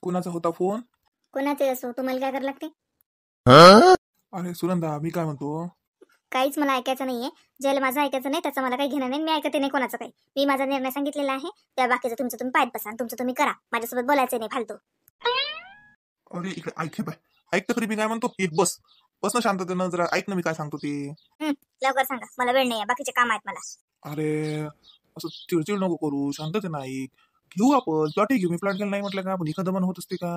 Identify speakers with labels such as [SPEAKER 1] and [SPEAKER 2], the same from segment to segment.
[SPEAKER 1] कोणाचा होता फोन?
[SPEAKER 2] कोणाचे असो, तुम्हाला काय करावं लागते?
[SPEAKER 1] अरे सुनंदा, मी काय म्हणतो,
[SPEAKER 2] काहीच मला ऐकायचं नाहीये. ज्याला माझं ऐकायचं नाही त्याचं मला काही घेणं नाही. मी ऐकते नाही कोणाचं काही. मी माझा निर्णय सांगितलेला आहे. त्या बाकीचं तुमचं तुम्ही पाहत बसा आणि तुमचं तुम्ही करा. माझ्यासोबत बोलायचं नाही फालतू.
[SPEAKER 1] अरे इकडे ऐक हे बाय. ऐक तर खरी, मी काय म्हणतो, एक बस बस ना शांततेनं, जरा ऐक ना मी काय सांगतो ते.
[SPEAKER 2] लवकर सांगा, मला वेळ नाही आहे, बाकीचे काम आहेत मला.
[SPEAKER 1] अरे असं चिडचिड नको करू, शांततेनं ऐक. घेऊ आपण प्लॉट, घेऊ. मी प्लॉट घ्यायला नाही म्हटलं का, आपण एखादं मन होत असते का?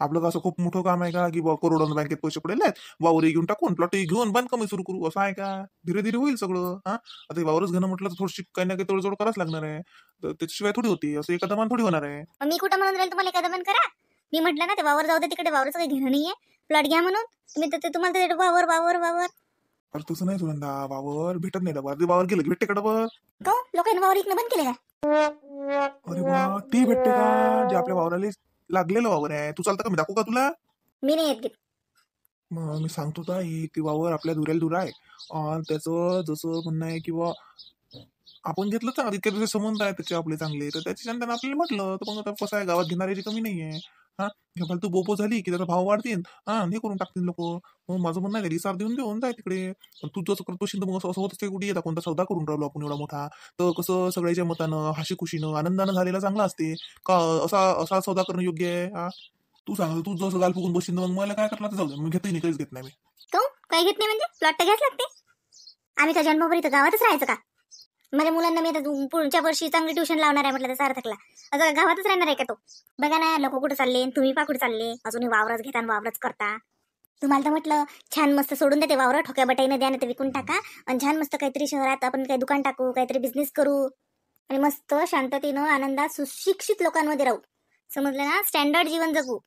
[SPEAKER 1] आपलं कसं खूप मोठं काम आहे का, की करोडोनं बँकेत पैसे पडेल आहेत, वावरही घेऊन टाकून प्लॉटही घेऊन बांध कमी सुरू करू, असं आहे का? धीरे धीरे होईल सगळं. हा, आता हे वावरच घेणं म्हटलं तर थोडीशी काही ना काही तोडजोड करावंच लागणार आहे. तर त्याच्याशिवाय थोडी होती, असं एखादा मान थोडी होणार आहे.
[SPEAKER 2] मग मी कुठं म्हणून राहील तुम्हाला एखादं बंद करा? मी म्हटलं ना ते वावर जाऊ दे तिकडे, वावरचं काही घेणं नाहीये. प्लॉट घ्या म्हणून तुम्ही तर तुम्हाला ते वावर वावर वावर.
[SPEAKER 1] अरे तसं नाही सुनंदा, वावर भेटत नाही डबा. ते वावर गेलं की भेटते का डबल?
[SPEAKER 2] का लोकांनी वावर इकडे बंद केले का?
[SPEAKER 1] अरे वा, ते भेटते का जे आपल्या वावराला लागलेलं वावर आहे? तू चालतं का, मी दाखवू का तुला?
[SPEAKER 2] मी नाही येत.
[SPEAKER 1] मग मी सांगतो का, ती वावर आपल्या दुऱ्याला दूर आहे. त्याचं जसं म्हणणं आहे किंवा आपण घेतलं चांगलं, इतक्या दिवस संबंध आहे त्याचे आपले चांगले, तर त्याची त्यानं आपल्याला म्हटलं तर मग आता कसं आहे, गावात घेणाऱ्याची कमी नाहीये. हा, फालतू बोपो झाली की त्याचा भाव वाढतील. हा, हे करून टाकतील लोक. मग माझं म्हणणं आहे, रिसार देऊन जाय तिकडे. पण तू जसं करतो तर मग असं होत असते, कुठे येतात कोणता सौदा करून राहिलो आपण एवढा मोठा, तर कसं सगळ्याच्या मतानं हाशी खुशीनं आनंदानं झालेला चांगला असते का? असा असा सौदा करणं योग्य आहे? हा, तू सांग, तू जसं गाल फुकून बसशील मग मला काय करणार, जाऊ दे, मी घेतही नाही, काहीच घेत नाही मी.
[SPEAKER 2] काही घेत नाही म्हणजे प्लॉट तर घ्याच लागते. आम्ही का जन्मभर इथं गावातच राहायचं का? माझ्या मुलांना मी आता पुढच्या वर्षी चांगली ट्युशन लावणार आहे म्हटलं तर सार्थकला. आता गावातच राहणार आहे का तो? बघा ना, लोक कुठे चालले, तुम्ही पा कुठे चालले, अजूनही वावरच घेता आणि वावरच करता. तुम्हाला तर म्हटलं छान मस्त सोडून देते वावर, ठोक्या बटाईने द्या, तर विकून टाका आणि छान मस्त काहीतरी शहरात आपण काही दुकान टाकू, काहीतरी बिझनेस करू आणि मस्त शांततेनं आनंदात सुशिक्षित लोकांमध्ये राहू. समजलं ना? स्टँडर्ड जीवन जगू.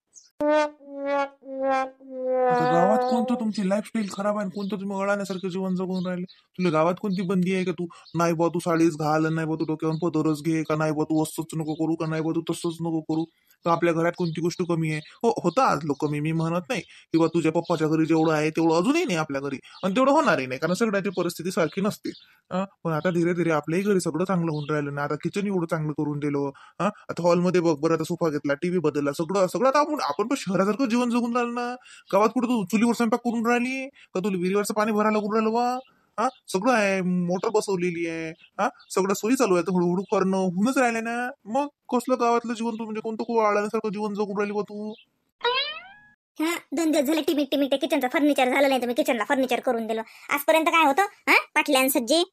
[SPEAKER 1] आता गावात कोणतं तुमची लाईफस्टाईल खराब आहे, कोणतं तुम्ही अडाण्यासारखं जीवन जगून राहिले? तुला गावात कोणती बंदी आहे का? तू नाही बा तू साडीच घाल, नाही बा तू डोक्यावर पदरच घे, का नाही बा तू असंच नको करू, का नाही बा तू तसंच नको करू? तर आपल्या घरात कोणती गोष्ट कमी आहे? हो, होता आज लोक कमी, मी म्हणत नाही. किंवा तुझ्या पप्पाच्या घरी जेवढं आहे तेवढं अजूनही नाही आपल्या घरी, आणि तेवढं होणारही नाही, कारण सगळ्याची परिस्थिती सारखी नसते. पण आता धीरे धीरे आपल्याही घरी सगळं चांगलं होऊन राहिलं ना. आता किचन एवढं चांगलं करून दिलं. आता हॉलमध्ये बघ बरं, आता सोफा घेतला, टीव्ही बदलला, सगळं सगळं आता आपण पण शहरासारखं जीवन जगून राहिलं ना. गावात कुठे तू चुलीवर स्वयंपाक करून राहिली का? तुला विहिरीवरचं पाणी भरायला लागून राहिलं बा? हा, सगळं आहे, मोटर बसवलेली आहे. हा, सगळं सोयी चालू आहे, तर हळूहळू करणं होऊनच राहिले ना. मग कसलं गावातलं जीवन तू म्हणजे कोणतं खूप आळण्यासारखं जीवन जगून राहिली बा तू?
[SPEAKER 2] हा, 2 दिवस झाले टिमिक टिमिक किचनचं फर्निचर झालं नाही, तर मी किचनला फर्निचर करून दिलं. आजपर्यंत काय होतं? हा, पाटल्यान सज्जे.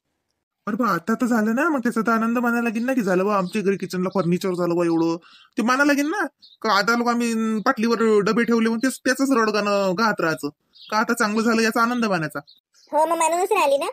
[SPEAKER 1] अरे बा, आता तर झालं ना, मग त्याचा तर आनंद मानायला लागेल ना, की झालं बा आमच्या घरी किचनला फर्निचर झालं बा एवढं. ते मानायला लागेल ना. का आता लोक आम्ही पाटलीवर डबे ठेवले मग त्याच रडगाणं गात राहायचं का? आता चांगलं झालं याचा आनंद मानायचा.
[SPEAKER 2] हो, मग मानूनच राहिली ना.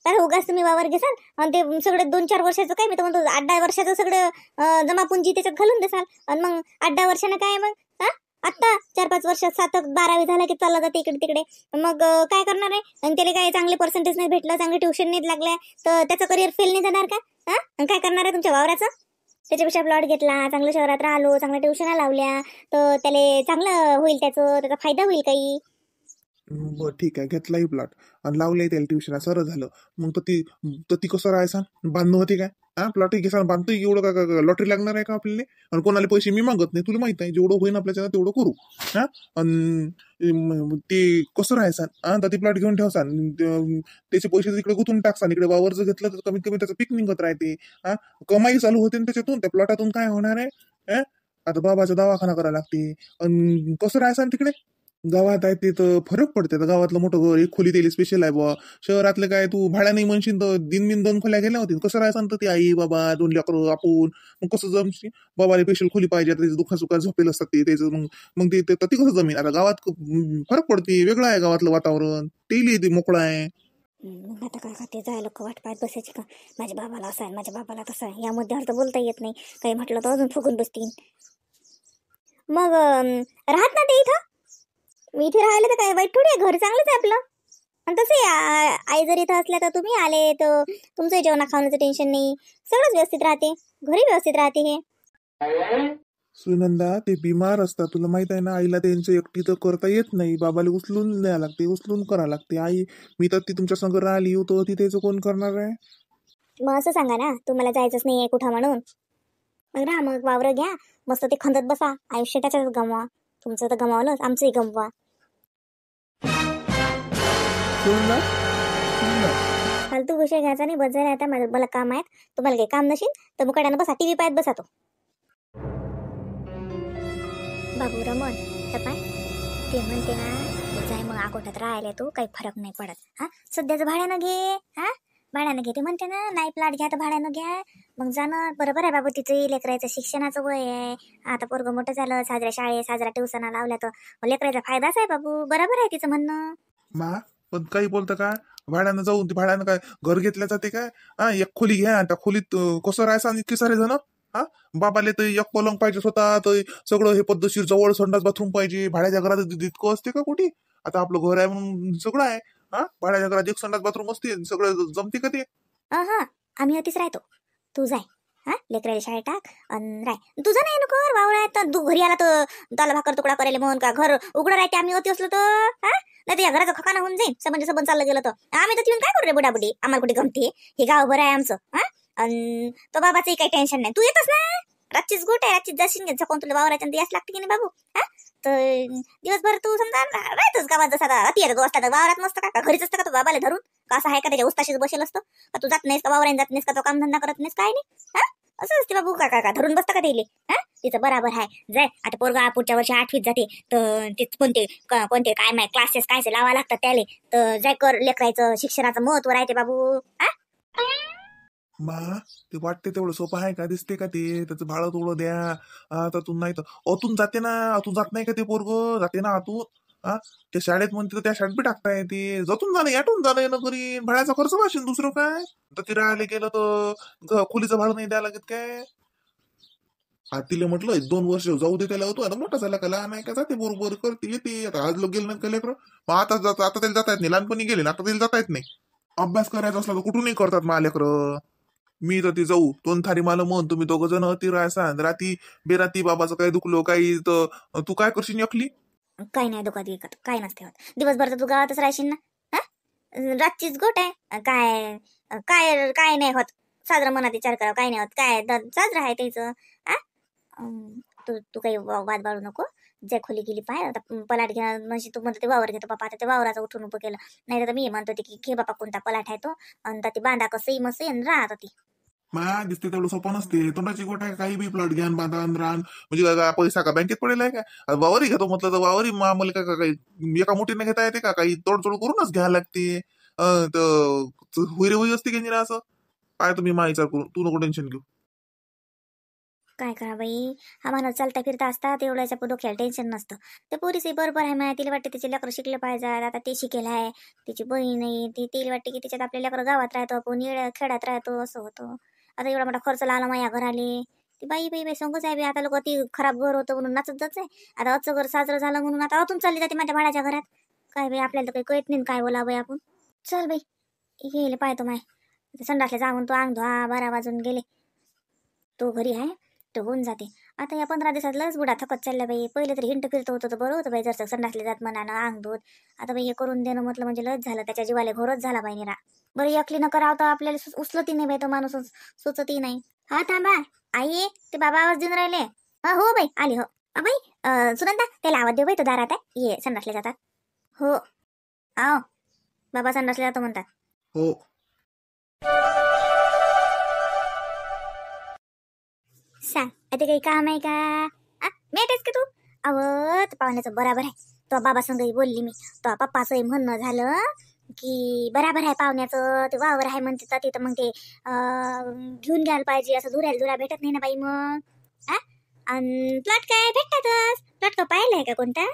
[SPEAKER 2] तर उगाच तुम्ही वावर घेसाल आणि ते सगळे 2-4 वर्षाचं काय, मी तर म्हणतो 8-10 वर्षाचं सगळं जमापुंजी त्याच्यात घालून देसाल आणि मग 8-10 वर्षानं काय मग? हा, आता 4-5 वर्षात 7-12 झाला की चालला जाते इकडे तिकडे. मग काय करणार आहे? आणि त्याला काय चांगले पर्सेंटेज नाही भेटलं, चांगले ट्युशन नाही लागल्या, तर त्याचं करिअर फेल नाही जाणार का? हा, आणि काय करणार आहे तुमच्या वावराचं? त्याच्यापेक्षा प्लॉट घेतला, चांगल्या शहरात राहिलो, चांगल्या ट्युशना लावल्या, तर त्याला चांगलं होईल, त्याचा फायदा होईल काही.
[SPEAKER 1] बरं ठीक आहे, घेतलाही प्लॉट आणि लावलंही त्याला ट्युशन, सरळ झालं. मग तर ती कसं राहायचा? बांधणं होते काय? प्लॉटही घेसा बांधतो एवढं का लॉटरी लागणार आहे का आपल्याला? आणि कोणाला पैसे मी मागत नाही, तुला माहित आहे, जेवढं होईन आपल्याच्या तेवढं करू. हा, आणि ते कसं राहायचं? तर ती प्लॉट घेऊन ठेवसान, त्याचे पैसे तिकडे गुंतून टाकसान, इकडे वावर जर घेतलं तर कमीत कमी त्याचं पीक निघत राहते. कमाई चालू होते त्याच्यातून, त्या प्लॉटातून काय होणार आहे? आता बाबाचा दवाखाना करायला लागते. आणि कसं राहायचं तिकडे? गावात आहे ते तर फरक पडते. तर गावातलं मोठं घर, एक खोली त्याला स्पेशल आहे बुवा. शहरातलं काय तू भाड्या नाही म्हणशील तर दिन 2 खोल्या गेल्या होती, कसं राहायचं? तर ती आई बाबा 2 लेकरं आपण, मग कसं जमशी? बाबाला स्पेशल खोली पाहिजे, त्याचं दुःखा झोपेल असतात ते त्याचं. मग मग ते ती कसं जमीन? आता गावात फरक पडते, वेगळं आहे गावातलं वातावरण, तेली ते मोकळं आहे.
[SPEAKER 2] मग आता काय खाते, जाय लोक वाट पाहत बसायची का? माझ्या बाबाला असं आहे, माझ्या बाबाला तसं आहे, या मुद्द्यावर तर बोलता येत नाही. काही म्हटलं तर अजून फुगून बसतील. मग राहत ना ते इथं. मी इथे राहिले तर काय वाईट थोडी आहे, घर चांगलंच आहे आपलं. आणि तसे आई जर इथं असल्या तर तुम्ही आले तर तुमचं जेवणा खाण्याचं टेन्शन नाही, सगळंच व्यवस्थित राहते, घरी व्यवस्थित राहते. हे
[SPEAKER 1] सुनंदा, ते बिमार असतात, तुला माहित आहे ना. आईला त्यांचं एकटी तर करता येत नाही, बाबाला उचलून न्याय लागते, उचलून करा लागते. आई मी तर ती तुमच्या संग राहिली होतो, ती त्याचं कोण करणार आहे?
[SPEAKER 2] मग असं सांगा ना, तुम्हाला जायचंच नाही आहे कुठं म्हणून. मग राहा, मग वावर घ्या, मस्त ते खंदत बसा, आयुष्य त्याच्यात गमवा. तुमचं तर गमावलंच, आमचंही गमवा.
[SPEAKER 1] सोडणार सोडणार.
[SPEAKER 2] फालतू गोष्टी घ्यायचा नाही, बस झाला आता. मला काम आहेत, तुम्हाला काही काम नसेल तर मुकाट्यानं बसा, टीव्ही पाहत बसा. तो बाबू रमण पाय, ते म्हणते ना, तू जाय मग आकोटात राहायला, तू काही फरक नाही पडत. हा, सध्याचं भाड्यानं घे. हा, भाड्यानं घे ते म्हणते ना, नाही प्लॅट घ्या तर भाड्यानं घ्या. मग जाणं बरोबर आहे बाबू, तिचं लेकरायचं शिक्षणाचं वय आहे. आता पोरगं मोठं झालं, साजऱ्या शाळेत साजऱ्या ट्युशना लावल्या तर लेकरायचा फायदाच आहे बाबू. बरोबर आहे तिचं म्हणणं.
[SPEAKER 1] मा पण काही बोलतं काय, भाड्यानं जाऊन ते भाड्यानं काय घर घेतल्या जाते काय? हा, एक खोली घ्या, त्या खोलीत कसं राहायचं इतके सारे जण. हा, बाबाले तर एक पलंग पाहिजे स्वतः, तर सगळं हे पद्धतशीर जवळ संडास बाथरूम पाहिजे. भाड्याच्या घरात इतकं असते का कुठे? आता आपलं घर आहे म्हणून सगळं आहे. हा, भाड्याच्या घरात एक संडास बाथरूम असते, सगळं जमते का ते?
[SPEAKER 2] हा, आम्ही अतिच राहतो, तू जाय. हा, लेकराला शाळेत टाक आणि राय. तुझं नाही नको वावळा, तर तू घरी आला तर दाल भाकर तुकडा करायला म्हणून का घर उघडं राहते आम्ही होती असलो तर. हा, नाही तर या घराचं खकाना होऊन जाईल, सबंध सबंध चाललं गेलं तर आम्ही तर येऊन काय करू रे बुडाबुडी, आम्हाला कुठे गमते. हे गाव बरं आहे आमचं. हा, आणि तो बाबाचंही काही टेन्शन नाही, तू येतच ना. रातचीच गोट आहे, रातचीच जाशील घ्यायचं कोण तुला वावराच्या यास लागते की नाही बाबू. हा, तर दिवसभर तू समजा राहतोच गावात, जसा अति येतो असतात वावरात नसतं का घरीच असतं का तो बाबाला धरून का? असं आहे का त्याच्या उस्ताशीच बसेल असतं का? तू जात नाहीस का वावराने, जात नाहीस का? तो काम धंदा करत नाहीस काय नाही. हा, असं असते बाबू. का धरून बसतं का ते? हा, तिचं बराबर आहे. जाय आता, पोरगा पुढच्या वर्षी 8वीत जाते, तर ते कोणते काय माय क्लासेस काय लावा लागतात त्याले, तर जाय कर. लेकरायचं शिक्षणाचं महत्व राहते बाबू. हा,
[SPEAKER 1] मा ते वाटते तेवढं सोपं आहे का? दिसते का ते? त्याचं भाडं थोडं द्या. आता तू नाही तर अतून जाते ना, अतून जात नाही का ते पोरग? जाते ना आतून. हा, ते शाळेत म्हणते तर त्या शाळेत बी टाकताय, ते जतून जाणं याटून जाणं येणं करीन, भाड्याचा खर्च वाशीन दुसरं काय. तर ते राहायला गेलं तर खोलीचं भाडं नाही द्यायला लागत काय? तिला म्हटलं 2 वर्ष जाऊ दे त्याला, होतो आता मोठा झाला का, लहान आहे का, जाते बरोबर करते येते. आता आज लोक गेले ना का लेकरं, मग आता आता त्याला जाता येत नाही. लहानपणी गेले ना, आता त्याला जाता येत नाही. अभ्यास करायचा असला तर कुठूनही करतात मा लेकरं. मी तर ती जाऊ दोन थारी मला म्हण, तुम्ही दोघं जण ती राहसा राती बेराती बाबाचं काय दुखलो काही तर तू काय करशील एकली?
[SPEAKER 2] काही नाही दुखत विकत, काय नसते होत. दिवसभर तर तू गावातच राहशील ना. हा, रातचीच गोट आहे. काय काय काय नाही होत. साजरं मनात विचार करा, काय नाही होत. काय साजरं आहे त्याचं. हा, तू काही वाद बाळू नको. जे खोली गेली पाय आता, पलाट घ्या म्हणजे तू म्हणतो ते वावर घेतो बापा, आता ते वावराचं उठून उभं केलं. नाही तर मी म्हणतो की घे बापा कोणता पलाट आहे तो, आणि ती बांधा कसंही मस्त राहत होती.
[SPEAKER 1] मा दिसते तेवढं सोपं नसते. तोंडाची गोट आहे, काही बी प्लॉट घ्या बांधा रान म्हणजे काय पैसा का बँकेत पडेल आहे का? वावरी घेतो म्हटलं तर वावरी मामूल का काही एका मुठीने घेता येते का? काही तोडजोड करूनच घ्यायला लागते. तर हुईरे हुई असते की नाही असं काय? तुम्ही मा विचार करून तू नको टेन्शन घेऊ.
[SPEAKER 2] काय करा बाई, आम्हाला चालता फिरता असतात एवढ्याच्या डोक्याला टेन्शन नसतं. ते पोरीचे बरोबर आहे माय, तिला वाटते तिचे लेकरं शिकले पाहिजे. आता ते शिकेल आहे, तिची बहीण नाही, तिला वाटते की तिच्यात आपल्या लेकरं गावात राहतो, आपण येड्या खेड्यात राहतो, असं होतं. आता एवढा मोठा खर्च लागला माझ्या घराले. ती बाई बाई बाई सांगूच आहे बी. आता लोक ती खराब घर होतं म्हणून नाचत जायचंय. आता आजचं घर साजरं झालं म्हणून आता अतून चालली जाते माझ्या भाड्याच्या घरात. काय बाई, आपल्याला तर काही कळत नाही काय बोला बाई आपण. चल बाई, येईल पाहतो माय. संडासला जाऊन तो अंग धुवा, 12 वाजून गेले. तो घरी आहे तो होऊन जाते. आता या 15 दिवसात लस बुडा थकत चालल्या बाई. पहिले तर हिंट फिरत होतं तर बरं होतं बाई, जर संडासले जात मनानं अंग धुत. आता बाई हे करून देणं म्हटलं म्हणजे लस झालं, त्याच्या जीवाला घोरच झाला बाई निरा. बरं एकली न करावं तर आपल्याला उचलतही नाही बाई, तो माणूस सुचतही नाही. हा थांबा आई, ते बाबा आवाज देऊन राहिले. हो बाई आली हो. बाई सुनंदा, त्याला आवाज देऊ बाई, तो दारात आहे, ये संडासले जातात. हो, आओ बाबा संडासले जातो म्हणतात.
[SPEAKER 1] हो,
[SPEAKER 2] सांग आता काही काम आहे का? मेटेस का तू? अव पाहुण्याचं बराबर आहे. तो बाबा संगही बोलली मी, तो पप्पाचंही म्हणणं झालं की बराबर आहे पाहुण्याचं. ते वावर आहे म्हणते तर तिथं मग ते घेऊन घ्यायला पाहिजे. असं धुऱ्या भेटत नाही ना बाई मग. आणि प्लॉट काय भेटतातच. प्लॉट का पाहिलाय का कोणता?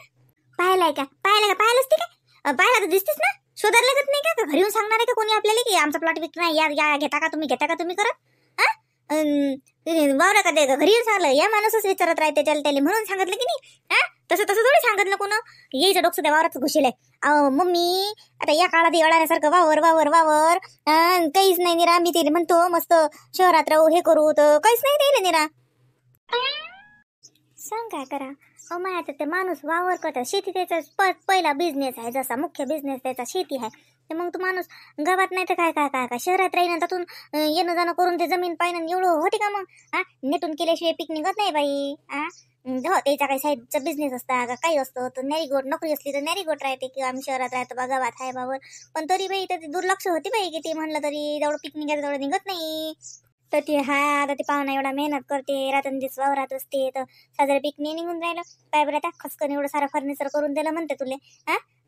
[SPEAKER 2] पाहिलाय का? पाहिलंच ते काय पाहिला तर दिसतेस ना. शोधायला लागत नाही का? घरी येऊन सांगणार आहे का कोणी आपल्याला की आमचा प्लॉट विकत नाही, या घेता का तुम्ही करत? वावरा का ते घरी येऊन सांगलं, या माणूसच विचारत राहते त्याला म्हणून सांगितलं की नाही. तसं थोडी सांगितलं कोण. यायचं डोकं त्या वावरात घुसेल. मम्मी आता या काळात येळाण्यासारखं वावर काहीच नाही निरा. मी तिला म्हणतो मस्त शहरात राहू हे करू, तर काहीच नाही दिलं निरा. सांग काय करा. मायाचं ते माणूस वावर करतात, शेती त्याचा पहिला बिझनेस आहे, जसा मुख्य बिझनेस त्याचा शेती आहे. ते मग तो माणूस गावात नाही तर काय काय काय काय शहरात राहीन त्यातून येणं जाणं करून ते जमीन पाहिजे एवढं होते का मग नेटून केल्याशिवाय पिकनिक होत नाही बाई हो त्याचा काही साईडचा बिझनेस असता का काही असतं तर नॅरीगोट नोकरी असली तर नॅरीगोट राहते किंवा आम्ही शहरात राहतो बा गावात आहे बाबर पण तरी बाई तर दुर्लक्ष होते बाई किती म्हणलं तरी तेवढं पिकनिक आहे तेवढं निघत नाही तर ते आता ते पाहुणा एवढा मेहनत करते रात्रंदिवस वावरात असते तर साजरा पिकनिक निघून राहिलं काय बरं त्या खसकन एवढं सारं फर्निचर करून दिलं म्हणते तुले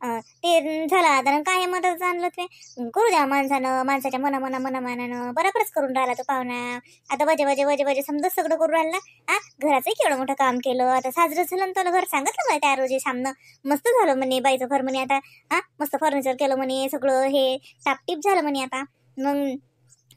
[SPEAKER 2] ते झालं आता काय मदत आणलं ते करू द्या माणसाच्या मनामानानं बरोबरच करून राहिला तो पाहुणा आता वजे समजा सगळं करून राहिला घराचंही केवढं मोठं काम केलं आता साजरं झालं तर घर सांगितलं मला त्या रोजी सामनं मस्त झालं म्हणे बाईचं घर म्हणे आता मस्त फर्निचर केलं म्हणे सगळं हे टापटीप झालं म्हणे आता मग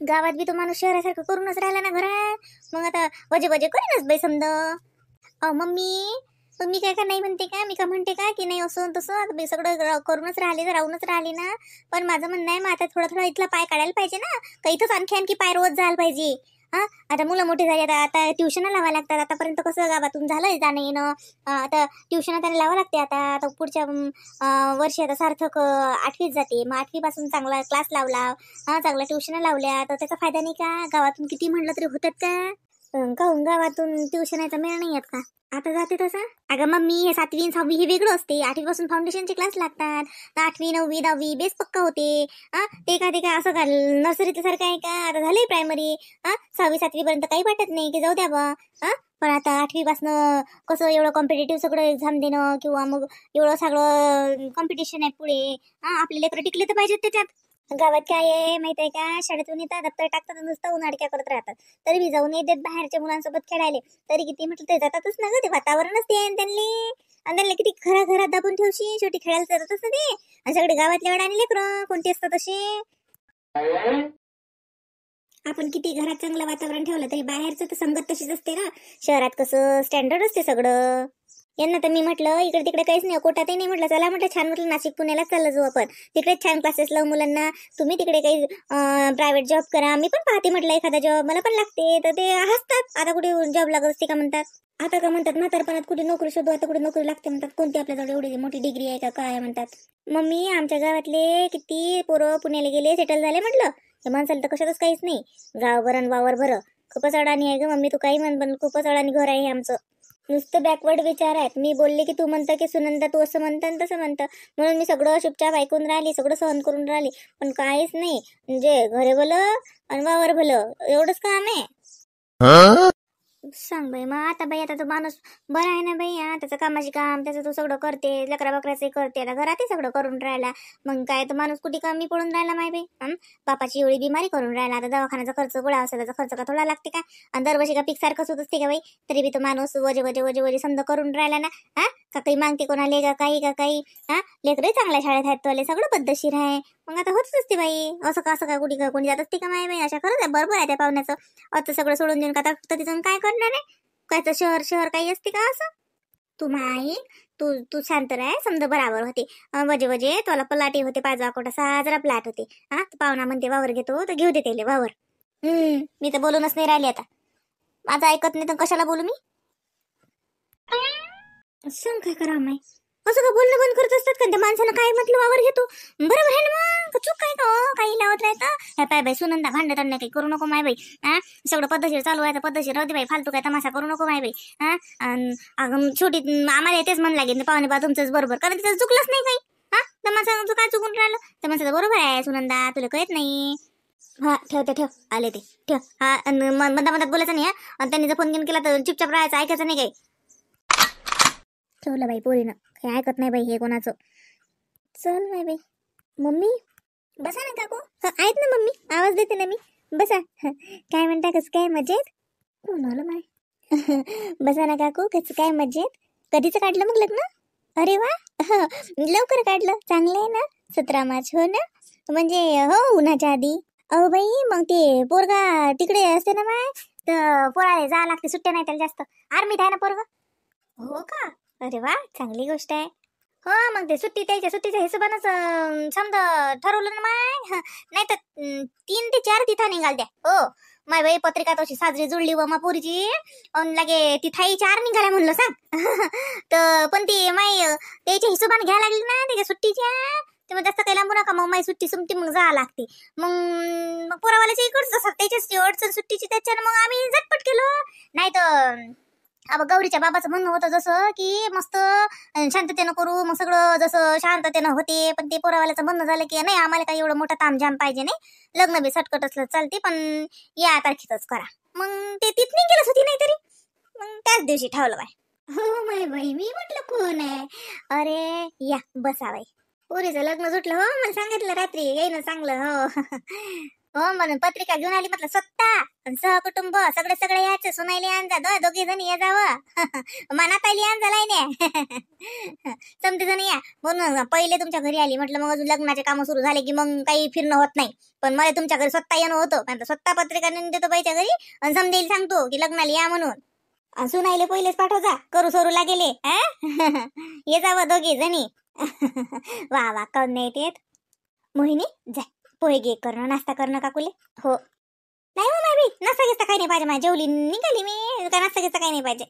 [SPEAKER 2] गावात बी तो माणूस शहरासारखं करूनच राहिला ना घरात मग आता वजे करीनच बाई समजा मम्मी तुम्ही काय का नाही म्हणते का मी का म्हणते का की नाही असं तसं आता सगळं करूनच राहूनच राहिली ना पण माझं म्हणणं आहे मग आता थोडं इथला पाय काढायला पाहिजे ना काही इथंच आणखी पाय रोज जायला पाहिजे आता मुलं मोठी झाली आता ट्युशन लावा लागतात आतापर्यंत कसं गावातून झालं जाणं येणं आता ट्युशन त्यांना लावा लागते आता पुढच्या वर्षी आता सार्थक 8वीत जाते मग 8वी पासून चांगला क्लास लावला चांगला ट्युशन लावल्या तर त्याचा फायदा नाही का गावातून किती म्हणलं तरी होतात का गावातून ट्युशनाचा मेळ नाही येत का आता जाते तसं अगं मग मी हे 7वी 6वी हे वेगळं असते 8वी पासून फाउंडेशनचे क्लास लागतात 8वी 9वी 10वी बेस पक्का होते ते काय असं का नर्सरीचं सारखं आहे का आता झालंय प्रायमरी 6वी 7वी पर्यंत काही वाटत नाही की जाऊ द्या बा पण आता 8वी पासनं कसं एवढं कॉम्पिटेटिव्ह सगळं एक्झाम देणं किंवा मग एवढं सगळं कॉम्पिटिशन आहे पुढे आपले लेकरं टिकले तर पाहिजेत त्याच्यात गावात काय आहे माहित आहे का शाळेतून येतात दप्तर टाकतात नुसतं उन्हाडक्या करत राहतात तरी बी जाऊन येतात बाहेरच्या मुलांसोबत खेळायला तरी किती म्हटलं ते जातातच ना ग ते वातावरणच ते आहे त्यांना किती घरात दाबून ठेवशी शेवटी खेळायला जातातच ना ते आणि सगळे गावातले वेळ आणि लेकरं कोणते असतात तसे आपण किती घरात चांगलं वातावरण ठेवलं तरी बाहेरचं तर संगत तशीच असते ना शहरात कसं स्टँडर्ड असते सगळं यांना तर मी म्हटलं इकडे तिकडे काहीच नाही कोटातही नाही म्हटलं चला म्हटलं छान म्हटलं नाशिक पुण्याला चाललं जाऊ आपण तिकडेच छान क्लासेस लावू मुलांना तुम्ही तिकडे काही प्रायव्हेट जॉब करा मी पण पाहते म्हटलं एखादा जॉब मला पण लागते तर ते हसतात आता कुठे जॉब लागत असते का म्हणतात आता का म्हणतात म्हातारपणात कुठे नोकरी शोधू आता कुठे नोकरी लागते म्हणतात कोणती आपल्याजवळ एवढी मोठी डिग्री आहे का काय म्हणतात मम्मी आमच्या गावातले किती पोरं पुण्याला गेले सेटल झाले म्हटलं हे माणसाला तर कशातच काहीच नाही गाव भरण वावर भर खूपच अडाणी आहे ग मम्मी तू काही म्हण पण खूपच अडाणी घर आहे आमचं नुसतं बॅकवर्ड विचार आहेत मी बोलले की तू म्हणतं की सुनंदा तू असं म्हणतं तसं म्हणतं म्हणून मी सगळं चुपचाप ऐकून राहिली सगळं सहन करून राहिली पण काहीच नाही म्हणजे घरे भलं आणि वावर भलं एवढंच काम आहे सांग बाई मग आता बाई आता तो माणूस बरा आहे ना बाई त्याचं कामाची काम त्याचं तो सगळं करते लेकरा बकराचे करते आता घरातही सगळं करून राहिला मग काय तो माणूस कुठे कमी पडून राहिला माय बाई बापाची एवढी बिमारी करून राहिला आता दवाखान्याचा खर्च गोळा असेल त्याचा खर्च का थोडा लागते का आणि दरवर्षी का पीक सारखंच होत असते का बाई तरी बी तो माणूस वजे समज करून राहिला ना का काही मागते कोणाले का काही लेकरही चांगल्या शाळेत आहेत तो सगळं पद्धतशीर आहे मग आता होतच असते बाई असं का कोणी जात असते का माय बाई अशा खरंच आहे बरोबर आहे त्या पाहुण्याचं आता सगळं सोडून देऊन का आता तिथून काय करणार आहे कायचं शहर काही असते का असं तू माई तू शांत राह समजा बराबर होते वजे तुला पलाटी होते 5 कोटा 6 प्लॅट होते पाहुणा म्हणते वावर घेतो तर घेऊ दे त्याले वावर मी तर बोलूनच नाही राहिली आता माझं ऐकत नाही तर कशाला बोलू मी सांग काय करा माई असं का बोलणं बंद करत असतात का त्या माणसानं काय म्हटलं वावर घेतो बरोबर आहे ना मग चूक काय का काही लावत राहतं ह्या पाय बाई सुनंदा भांडत काही करू नको माय बाई सगळं पद्धतशीर चालू आहे तर पद्धतशीर राहते बाई फालतू काय तमाशा करू नको माय बाई छोटी आम्हाला तेच म्हण लागेल पाहुणे बा तुमचंच बरोबर कारण तिथं चुकलंच नाही काही तर माणसानं काय चुकून राहिलं त्या माणसाचं बरोबर आहे सुनंदा तुला कळत नाही ठेव आले ते ठेव मधात बोलायचं नाही आणि त्यांनी जर फोन घेऊन केला तर चुपचाप राहायचं ऐकायचं नाही काही ठेवलं बाई पोरीनं काही ऐकत नाही बाई हे कोणाचं चल बाई मम्मी बसा ना काकू आहेत ना मम्मी आवाज देते ना मी बसा काय म्हणता कसं काय मजेत कोण आलं बाई बसा ना काकू कसं काय मजेत कधीच काढलं मग लग्न अरे वा लवकर काढलं चांगलं आहे ना 17 मार्च हो ना म्हणजे हो उन्हाच्या आधी अहो बाई मग ते पोरगा तिकडे असते ना माय तर पोराला जावं लागते सुट्ट्या नाही त्याला जास्त आर्मीत आहे ना पोरगा हो का अरे वा चांगली गोष्ट आहे हो मग ते सुट्टीच्या हिशोबानच समजा ठरवलं ना माय नाही तर 3 ते 4 तिथं निघाल द्या हो माय बाई पत्रिका तशी साजरी जुळली व मापुरीची लागे तिथाही 4 निघाल्या म्हणलं सांग तर पण ती माय त्याच्या हिशोबाने घ्यायला लागली ना त्याच्या सुट्टीच्या ते मग जास्त काही लांबू नका, मग माझी सुट्टी सुमटी मग जा लागते. मग पोरावाल्याच्या इकडच असतात त्याच्याच अडचण सुट्टीची, त्याच्यानं मग आम्ही झटपट केलो. नाही तर अब गौरीच्या बाबाचं म्हणणं होतं जसं की मस्त शांततेनं करू, मग सगळं जसं शांततेनं होते. पण ते पोरावाल्याचं म्हणणं झालं की नाही आम्हाला काही एवढं मोठं तामझाम पाहिजे नाही, लग्न बी सटकट असलं चालते पण या तारखेतच करा. मग ते तिथून गेलच होती नाही तरी मग त्याच दिवशी ठेवलं बाय. हो माय बाई, मी म्हटलं कोण आहे. अरे या बसा बाई, पोरीचं लग्न जुटलं हो, मला सांगितलं रात्री येईन चांगलं. हो हो म्हणून पत्रिका घेऊन आली, म्हटलं स्वतः सहकुटुंब सगळे सगळे यायचे, सुनायले आणजा, दोघे जण ये जावं. मनात आली आणजा लाईने. समजे जण या म्हणून पहिले तुमच्या घरी आली. म्हटलं मग अजून लग्नाचे काम सुरू झाले की मग काही फिरणं होत नाही, पण मला तुमच्या घरी स्वतः येणं होतं. स्वतः पत्रिका नेऊन देतो बाईच्या घरी आणि समजेल सांगतो की लग्नाला या म्हणून. सुनायले पहिलेच पाठवजा, करू सरू लागेले. ये जावं दोघे जणी. वा वा करून नाही येत. मोहिनी जा पोहे घे करणं, नाश्ता करणं काकुले. हो नाही हो माय बी नाश्ता घेता काही नाही पाहिजे, माझ्या जेवली निघाली मी, का नाश्ता घेता काही नाही पाहिजे.